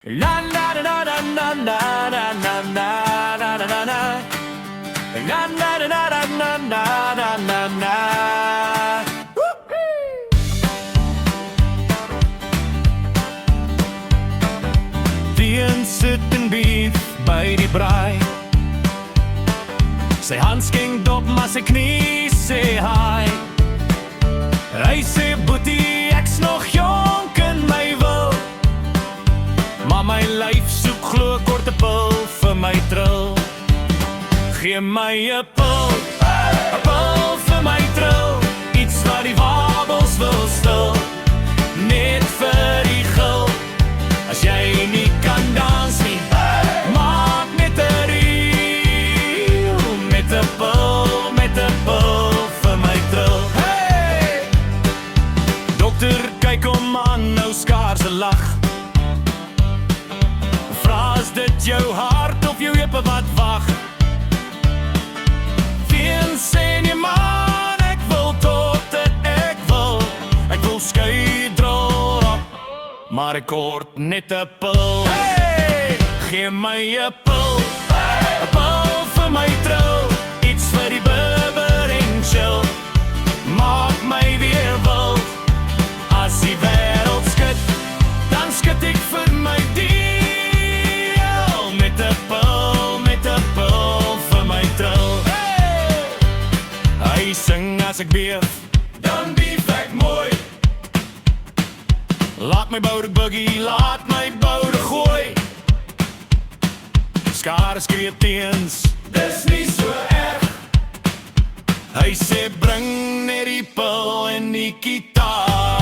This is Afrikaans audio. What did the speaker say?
La la la la la la la la la la la la la la. La la la la la la la la la la. Dien sit en bief by die braai. Sy hands ging dop, maar sy knie sê hi. Hy sê boetie, ek's nog jonk in my wil, maar my lyf soek glo korte pil vir my tril. Gee my 'n pil vir my tril, iets wat die wabels wil stil, net vir die gil. As jy nie kan dans nie, maak net 'n reel, met 'n pil vir my tril. Hey! Dokter kyk hom aan, nou skaar se lag. Is dit jou hart of jou heupe wat wag? Wien sê nie man, ek wil tot dit ek wil skei drol op, maar ek kort net 'n pil. Hey! Gee my 'n pil vir my tril, iets vir die bibber en chill, maak my weer wild. As die wêreld skud, dan skud ek vir my dier. Met 'n pil vir my tril. Hey! Hy sing as ek beef, dan beef ek mooi. Laat my boude buggy, laat my boude gooi. Skare skree teens, dis nie so erg. Hy sê bring net die pil en die gitaar.